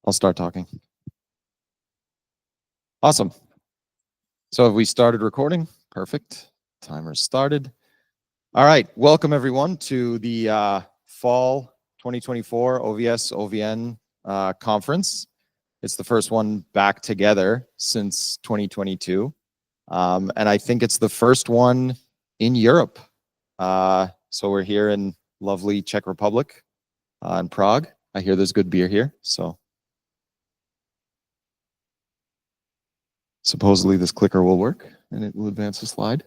I'll start talking. Awesome. So have we started recording? Perfect. Timer started. All right. Welcome everyone to the fall 2024 OVS OVN conference. It's the first one back together since 2022. And I think it's the first one in Europe. So we're here in lovely Czech Republic in Prague. I hear there's good beer here, so supposedly this clicker will work and it will advance the slide.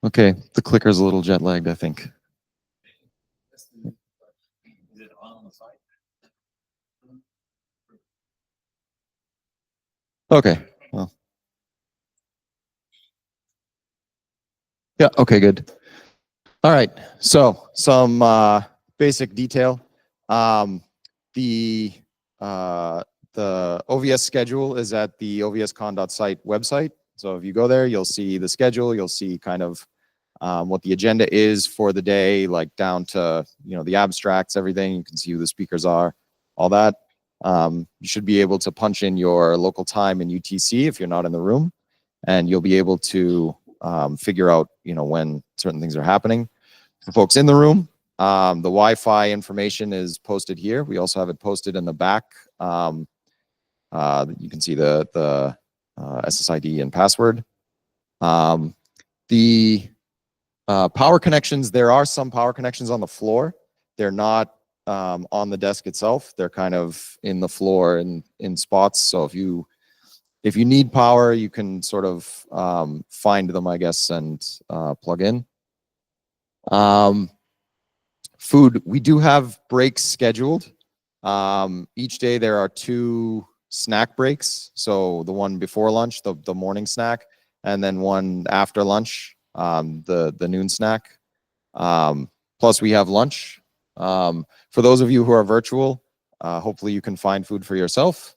Okay, the clicker's a little jet lagged, I think. Is it on the side? Okay, well. Yeah, okay, good. All right, so some basic detail. The OVS schedule is at the ovscon.site website. So if you go there, you'll see the schedule, you'll see kind of what the agenda is for the day, like down to, the abstracts, everything. You can see who the speakers are, all that. You should be able to punch in your local time in UTC if you're not in the room, and you'll be able to figure out, when certain things are happening. For folks in the room, the Wi-Fi information is posted here. We also have it posted in the back. You can see the SSID and password. The power connections, there are some power connections on the floor. They're not on the desk itself. They're kind of in the floor and in spots. So if you need power, you can sort of find them, I guess, and plug in. Food, we do have breaks scheduled. Each day there are 2 snack breaks. So the one before lunch, the morning snack, and then one after lunch, the noon snack. Plus we have lunch. For those of you who are virtual, hopefully you can find food for yourself.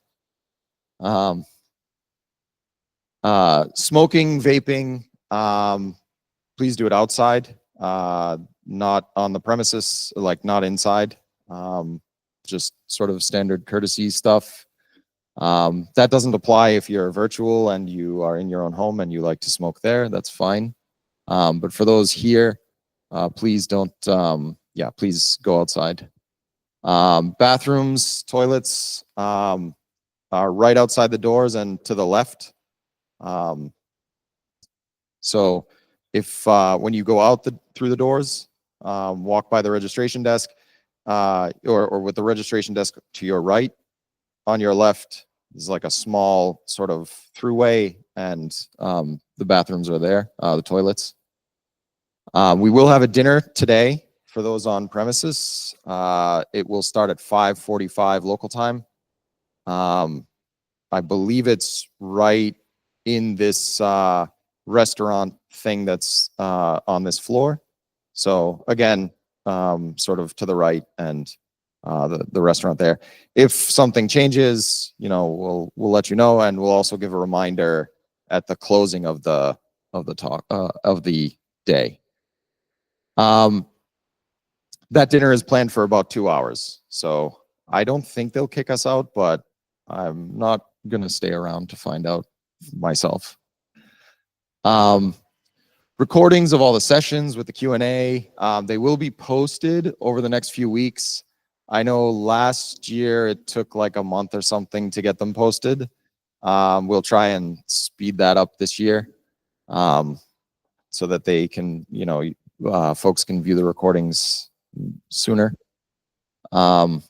Smoking, vaping, please do it outside, not on the premises, like not inside. Just sort of standard courtesy stuff. That doesn't apply if you're virtual and you are in your own home and you like to smoke there, that's fine. But for those here, please don't, please go outside. Bathrooms, toilets are right outside the doors and to the left. So if when you go out through the doors, walk by the registration desk, or with the registration desk to your right, on your left is like a small sort of throughway, and the bathrooms are there, the toilets. We will have a dinner today for those on premises. It will start at 5:45 local time. I believe it's right in this restaurant thing that's on this floor. So again, sort of to the right, and the restaurant there. If something changes, we'll let you know, and we'll also give a reminder at the closing of the talk of the day. That dinner is planned for about 2 hours, so I don't think they'll kick us out, but I'm not gonna stay around to find out myself. Recordings of all the sessions with the Q&A, they will be posted over the next few weeks. I know last year it took like a month or something to get them posted. We'll try and speed that up this year, so that they can, folks can view the recordings sooner. And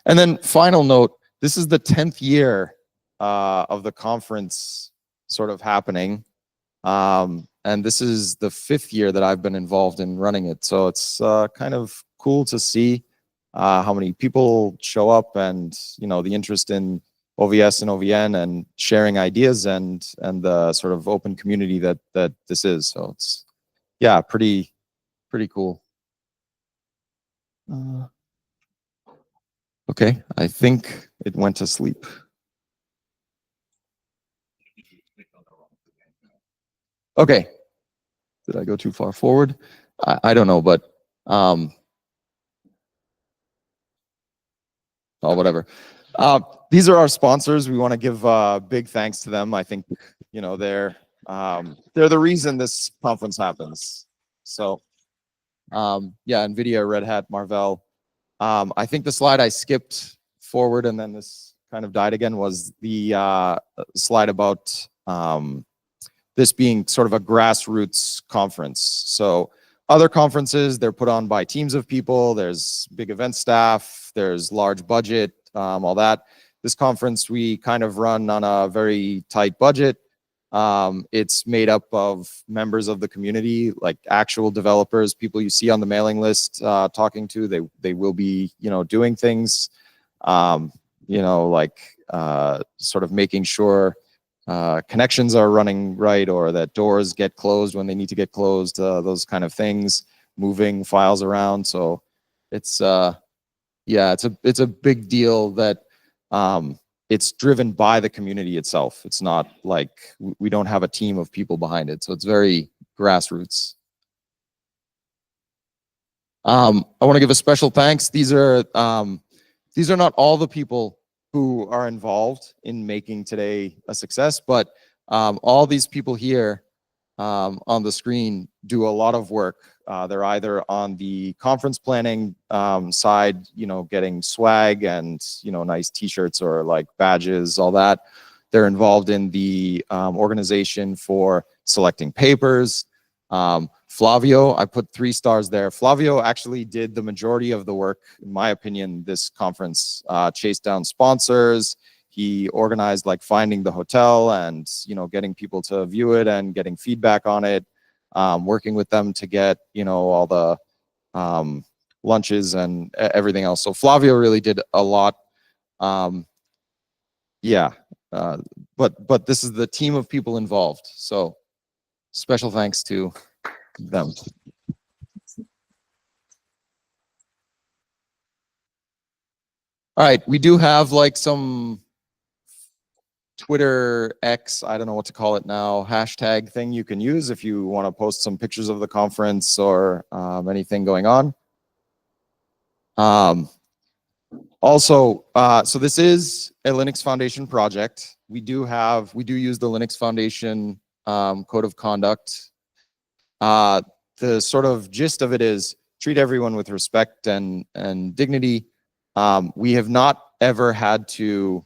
then final note, this is the 10th year of the conference sort of happening. And this is the 5th year that I've been involved in running it. So it's kind of cool to see how many people show up, and, the interest in OVS and OVN and sharing ideas, and the sort of open community that this is. So it's, yeah, pretty cool. Okay, I think it went to sleep. Okay, did I go too far forward? I don't know, but Oh, whatever. These are our sponsors. We want to give big thanks to them. I think, you know, they're the reason this conference happens. So, yeah, NVIDIA, Red Hat, Marvell. I think the slide I skipped forward and then this kind of died again was the slide about this being sort of a grassroots conference. So other conferences, they're put on by teams of people. There's big event staff. There's large budget, all that. This conference, we kind of run on a very tight budget. It's made up of members of the community, like actual developers, people you see on the mailing list talking to. They will be, you know, doing things, you know, like sort of making sure connections are running right, or that doors get closed when they need to get closed, those kind of things, moving files around. So it's yeah, it's a big deal that it's driven by the community itself. It's not like we don't have a team of people behind it. So it's very grassroots. I want to give a special thanks. These are not all the people who are involved in making today a success, but all these people here on the screen do a lot of work. They're either on the conference planning side, you know, getting swag and, you know, nice t-shirts or like badges, all that. They're involved in the organization for selecting papers. Flavio, I put 3 stars there. Flavio actually did the majority of the work, in my opinion, this conference. Chased down sponsors. He organized like finding the hotel and, you know, getting people to view it and getting feedback on it, working with them to get, you know, all the lunches and everything else. So Flavio really did a lot. Yeah, but this is the team of people involved. So special thanks to them. All right, we do have like some Twitter X, I don't know what to call it now, hashtag thing you can use if you want to post some pictures of the conference or anything going on. Also, so this is a Linux Foundation project. We do use the Linux Foundation code of conduct. The sort of gist of it is treat everyone with respect and dignity. We have not ever had to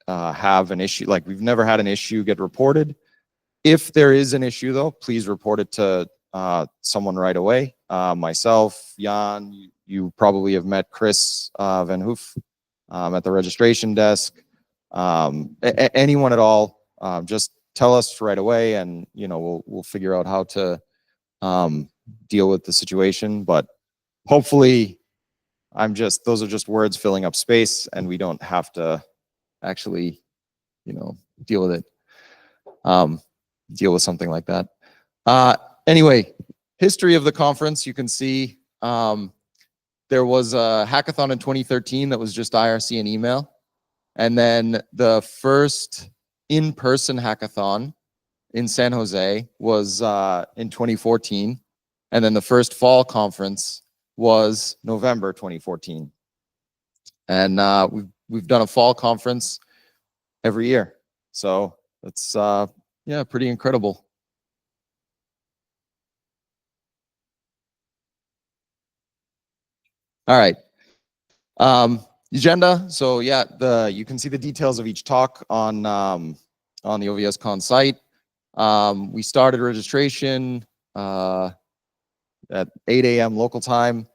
have an issue, like we've never had an issue get reported. If there is an issue though, please report it to someone right away. Myself, Jan, you probably have met Chris Van Hoof at the registration desk. Anyone at all, just tell us right away, and you know we'll figure out how to deal with the situation. But hopefully, those are just words filling up space, and we don't have to actually, you know, deal with it. Deal with something like that. Anyway, history of the conference, you can see there was a hackathon in 2013 that was just IRC and email. And then the first in-person hackathon in San Jose was in 2014. And then the first fall conference was November 2014. And we've done a fall conference every year. So it's yeah, pretty incredible. All right. Agenda. So yeah, you can see the details of each talk on the OVS Con site. We started registration at 8 a.m. local time.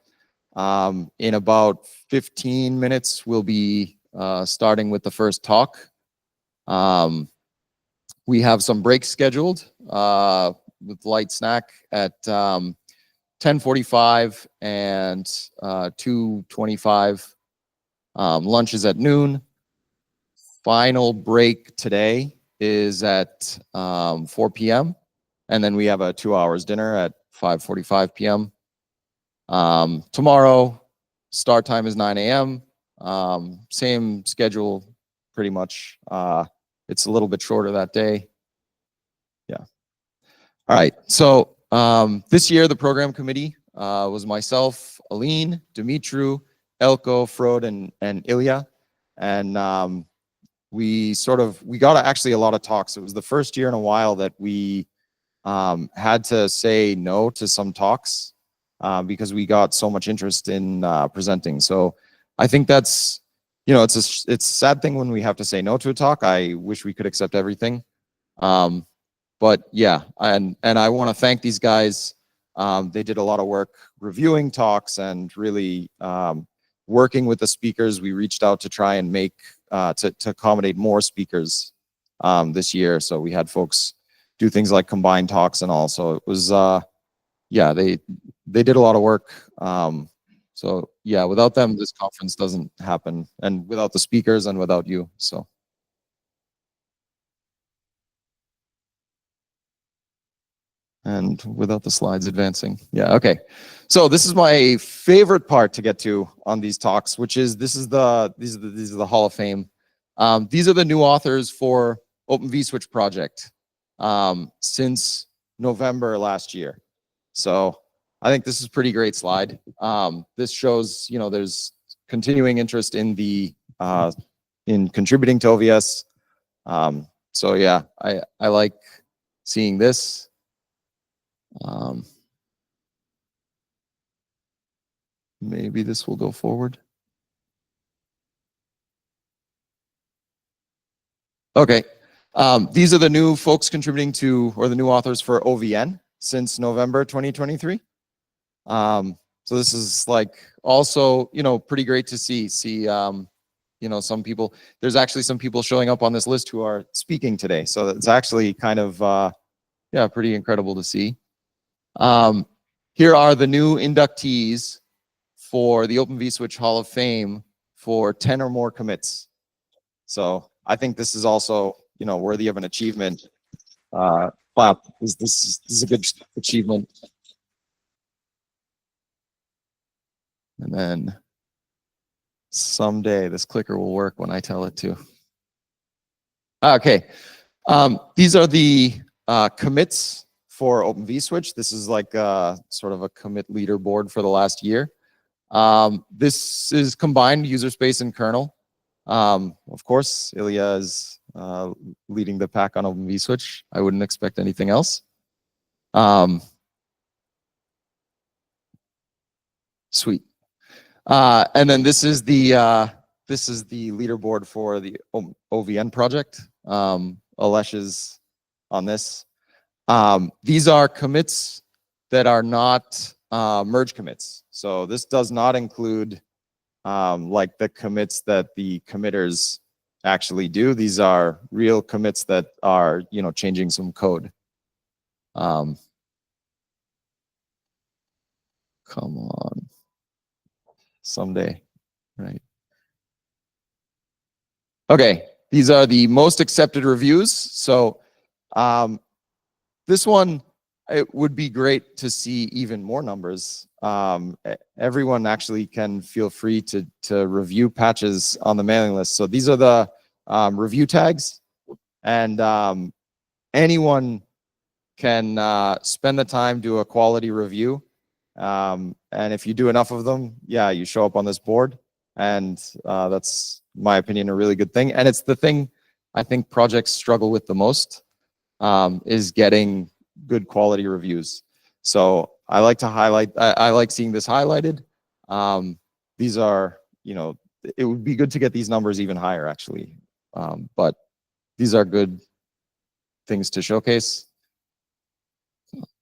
In about 15 minutes, we'll be starting with the first talk. We have some breaks scheduled with light snack at 10:45 and 2:25. Lunch is at noon. Final break today is at 4 p.m. And then we have a 2 hours dinner at 5:45 p.m. Tomorrow, start time is 9 a.m. Same schedule, pretty much. It's a little bit shorter that day. Yeah. All right. So this year, the program committee was myself, Aline, Dimitru, Elko, Frode, and Ilya. And we got actually a lot of talks. It was the first year in a while that we had to say no to some talks because we got so much interest in presenting. So I think that's, it's a sad thing when we have to say no to a talk. I wish we could accept everything. But yeah, and I want to thank these guys. They did a lot of work reviewing talks and really working with the speakers. We reached out to try and make to accommodate more speakers this year. So we had folks do things like combined talks and all. So it was yeah, they did a lot of work. So yeah, without them, this conference doesn't happen, and without the speakers and without you. So. And without the slides advancing. Yeah, okay. So this is my favorite part to get to on these talks, which is these are the Hall of Fame. These are the new authors for Open vSwitch project since November last year. So I think this is a pretty great slide. This shows, there's continuing interest in the in contributing to OVS. So yeah, I like seeing this. Maybe this will go forward. Okay. These are the new folks contributing to, or the new authors for OVN since November 2023. So this is like also, pretty great to see, some people, there's actually some people showing up on this list who are speaking today. So it's actually kind of, yeah, pretty incredible to see. Here are the new inductees for the Open vSwitch Hall of Fame for 10 or more commits. So I think this is also, worthy of an achievement. Clap. This is a good achievement. And then someday this clicker will work when I tell it to. Okay. These are the commits for Open vSwitch. This is like sort of a commit leaderboard for the last year. This is combined user space and kernel. Of course, Ilya is leading the pack on Open vSwitch. I wouldn't expect anything else. Sweet. And then this is the leaderboard for the OVN project. Alesh is on this. These are commits that are not merge commits. So this does not include like the commits that the committers actually do. These are real commits that are, changing some code. Come on. Someday, right? Okay, these are the most accepted reviews. So this one, it would be great to see even more numbers. Everyone actually can feel free to review patches on the mailing list. So these are the review tags, and anyone can spend the time, do a quality review. And if you do enough of them, yeah, you show up on this board. And that's, in my opinion, a really good thing. And it's the thing I think projects struggle with the most, is getting good quality reviews. So I like to highlight, I like seeing this highlighted. These are, it would be good to get these numbers even higher, actually. But these are good things to showcase.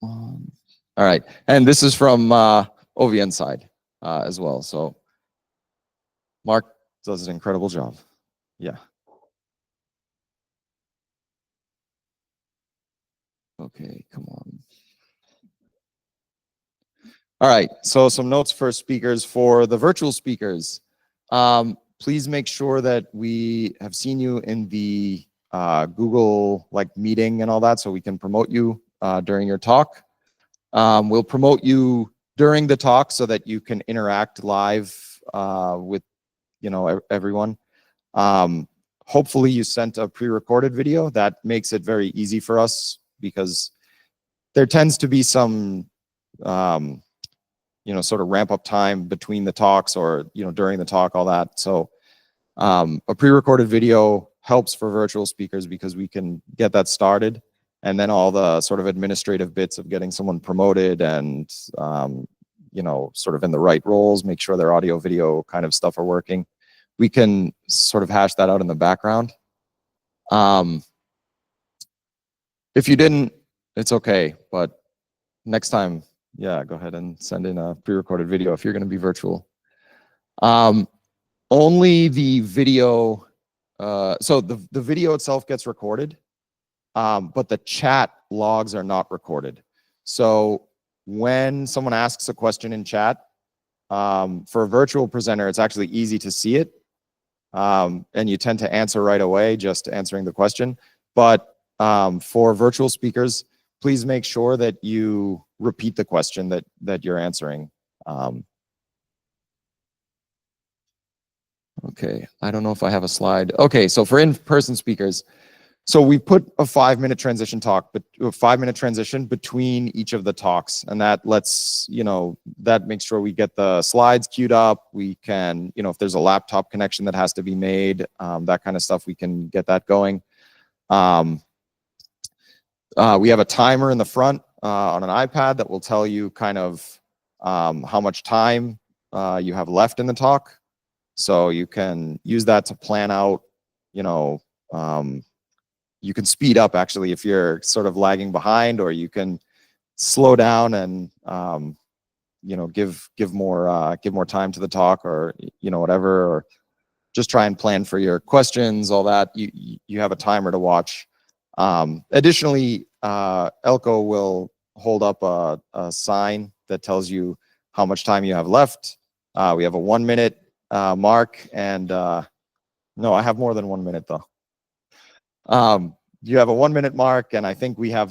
All right, and this is from OVN side as well. So Mark does an incredible job. Yeah. Okay, come on. All right, so some notes for speakers. For the virtual speakers, please make sure that we have seen you in the Google meeting and all that, so we can promote you during your talk. We'll promote you during the talk so that you can interact live with everyone. Hopefully you sent a pre-recorded video. That makes it very easy for us, because there tends to be some sort of ramp up time between the talks or, during the talk, all that. So a pre-recorded video helps for virtual speakers because we can get that started, and then all the sort of administrative bits of getting someone promoted and, sort of in the right roles, make sure their audio, video kind of stuff are working. We can sort of hash that out in the background. If you didn't, it's okay, but next time, yeah, go ahead and send in a pre-recorded video if you're going to be virtual. Only the video, so the video itself gets recorded, but the chat logs are not recorded. So when someone asks a question in chat, for a virtual presenter, it's actually easy to see it. And you tend to answer right away, just answering the question. But for virtual speakers, please make sure that you repeat the question that you're answering. Okay, I don't know if I have a slide. Okay, so for in-person speakers, so we put a 5-minute transition talk, but a 5-minute transition between each of the talks, and that lets, that makes sure we get the slides queued up. We can, if there's a laptop connection that has to be made, that kind of stuff, we can get that going. We have a timer in the front on an iPad that will tell you kind of how much time you have left in the talk. So you can use that to plan out, you can speed up actually if you're sort of lagging behind, or you can slow down and, give more time to the talk, or, whatever, or just try and plan for your questions, all that. You have a timer to watch. Additionally, Elko will hold up a sign that tells you how much time you have left. We have a 1-minute mark, and no, I have more than 1 minute though. You have a 1-minute mark, and I think we have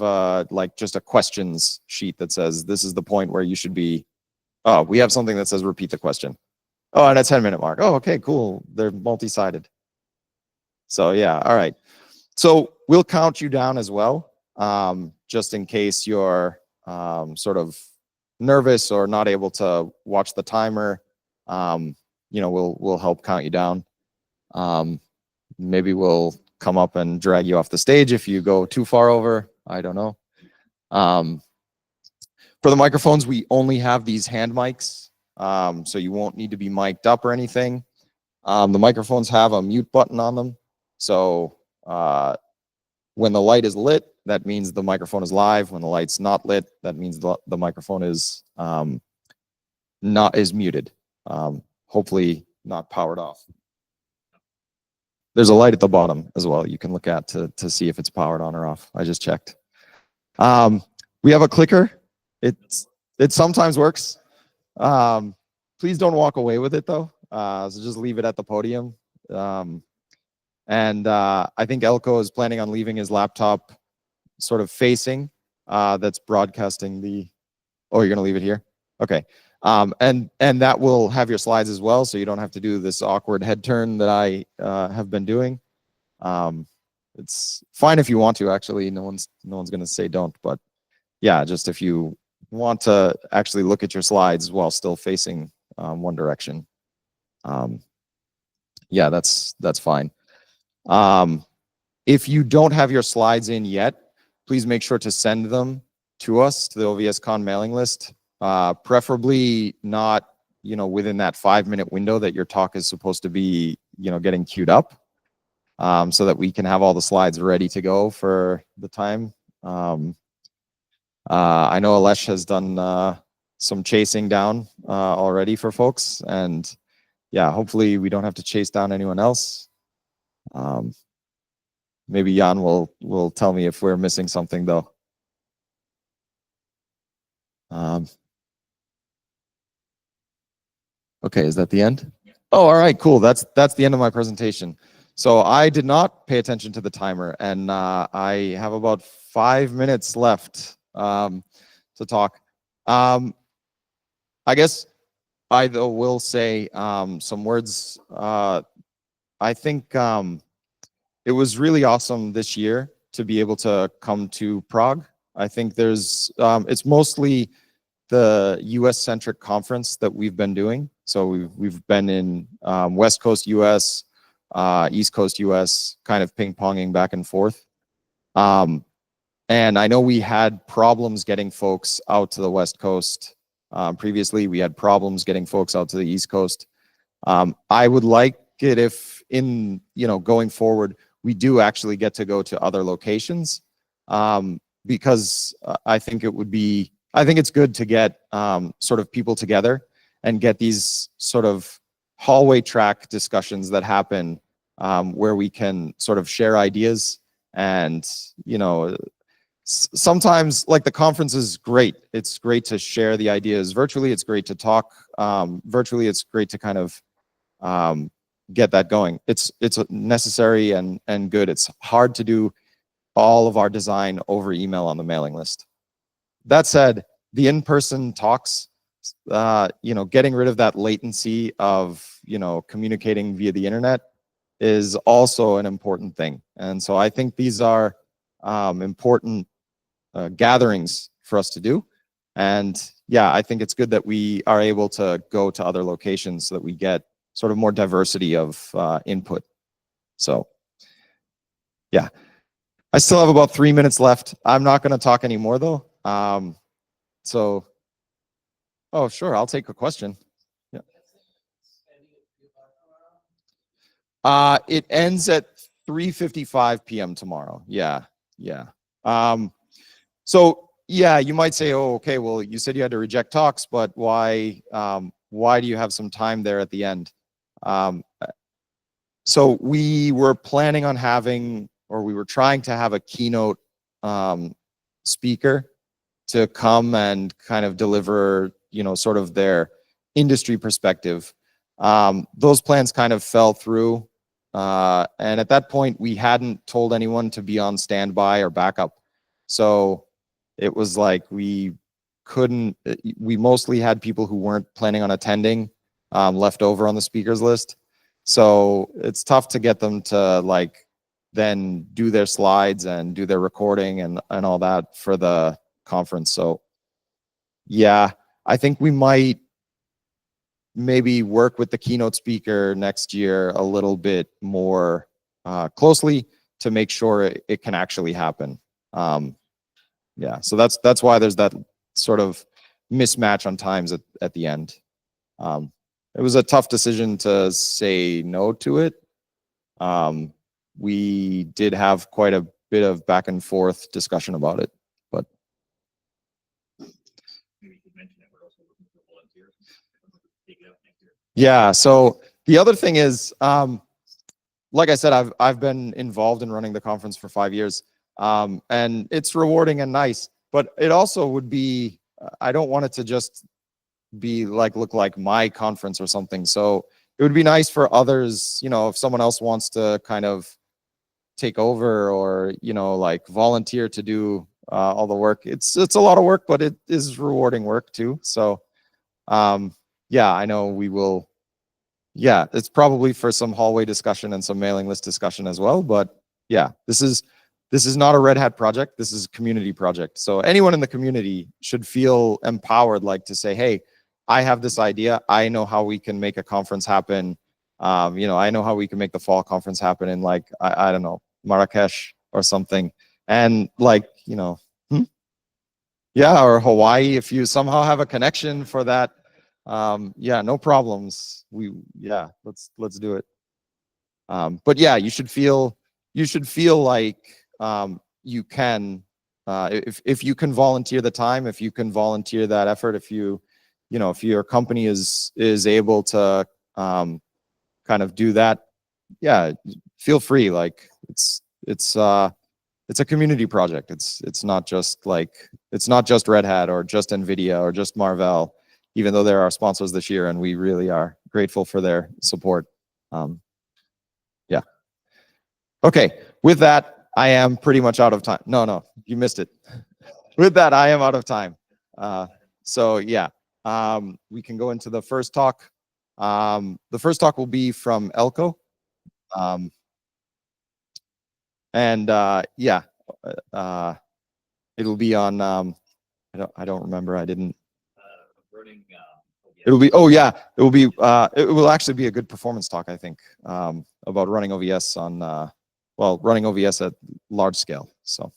just a questions sheet that says this is the point where you should be. Oh, we have something that says repeat the question. Oh, and a 10-minute mark. Oh, okay, cool. They're multi-sided. So yeah, all right. So we'll count you down as well, just in case you're sort of nervous or not able to watch the timer. We'll help count you down. Maybe we'll come up and drag you off the stage if you go too far over. I don't know. For the microphones, we only have these hand mics, so you won't need to be mic'd up or anything. The microphones have a mute button on them. So when the light is lit, that means the microphone is live. When the light's not lit, that means the microphone is muted. Hopefully not powered off. There's a light at the bottom as well you can look at to see if it's powered on or off. I just checked. We have a clicker. It sometimes works. Please don't walk away with it though. So just leave it at the podium. And I think Elko is planning on leaving his laptop sort of facing, that's broadcasting the, oh, you're gonna leave it here? Okay. And that will have your slides as well, so you don't have to do this awkward head turn that I have been doing. It's fine if you want to, actually. No one's gonna say don't, but yeah, just if you want to actually look at your slides while still facing one direction. Yeah, that's fine. If you don't have your slides in yet, please make sure to send them to us, to the OVS Con mailing list. Preferably not, within that 5-minute window that your talk is supposed to be, getting queued up, so that we can have all the slides ready to go for the time. I know Alesh has done some chasing down already for folks, and yeah, hopefully we don't have to chase down anyone else. Maybe Jan will tell me if we're missing something though. Okay, is that the end? Oh, all right, cool. That's the end of my presentation. So I did not pay attention to the timer, and I have about 5 minutes left to talk. I guess I though will say some words. I think it was really awesome this year to be able to come to Prague. I think there's it's mostly the US centric conference that we've been doing. So we've been in West Coast US, East Coast US, kind of ping ponging back and forth. And I know we had problems getting folks out to the West Coast. Previously, we had problems getting folks out to the East Coast. I would like it if going forward, we do actually get to go to other locations, because I think it's good to get sort of people together and get these sort of hallway track discussions that happen, where we can sort of share ideas. And sometimes, like, the conference is great. It's great to share the ideas virtually. It's great to talk virtually. It's great to kind of get that going. It's necessary and good. It's hard to do all of our design over email on the mailing list. That said, the in-person talks, getting rid of that latency of communicating via the internet is also an important thing. And so I think these are important gatherings for us to do. And yeah, I think it's good that we are able to go to other locations so that we get sort of more diversity of input. So yeah, I still have about 3 minutes left. I'm not going to talk anymore though. So, oh, sure, I'll take a question. Yeah. It ends at 3:55 p.m. tomorrow. Yeah. So yeah, you might say, oh, okay, well, you said you had to reject talks, but why do you have some time there at the end? So we were planning on having, or we were trying to have a keynote speaker to come and kind of deliver, sort of their industry perspective. Those plans kind of fell through. And at that point, we hadn't told anyone to be on standby or backup. So it was like we mostly had people who weren't planning on attending left over on the speakers list. So it's tough to get them to then do their slides and do their recording and all that for the conference. So yeah, I think we might maybe work with the keynote speaker next year a little bit more closely to make sure it can actually happen. Yeah, so that's why there's that sort of mismatch on times at the end. It was a tough decision to say no to it. We did have quite a bit of back and forth discussion about it, but yeah. So the other thing is, like I said, I've been involved in running the conference for 5 years, and it's rewarding and nice. But it also would be, I don't want it to just be look like my conference or something. So it would be nice for others, if someone else wants to kind of take over or volunteer to do all the work. It's a lot of work, but it is rewarding work too. So yeah, I know we will. Yeah, it's probably for some hallway discussion and some mailing list discussion as well. But yeah, this is not a Red Hat project. This is a community project. So anyone in the community should feel empowered, to say, hey, I have this idea. I know how we can make a conference happen. I know how we can make the fall conference happen in I don't know, Marrakesh or something. And yeah, or Hawaii, if you somehow have a connection for that. Yeah, no problems. Let's do it. But yeah, you should feel like you can, if you can volunteer the time, if you can volunteer that effort, if if your company is able to kind of do that, yeah, feel free. It's a community project. It's not just Red Hat or just NVIDIA or just Marvell, even though they're our sponsors this year and we really are grateful for their support. Yeah. Okay, with that, I am pretty much out of time. No, you missed it. With that, I am out of time. So yeah, we can go into the first talk. The first talk will be from Elko. And yeah, it'll be on, I don't remember. I didn't. It'll be, oh yeah, it will be, it will actually be a good performance talk, I think, about running OVS on, well, running OVS at large scale. So.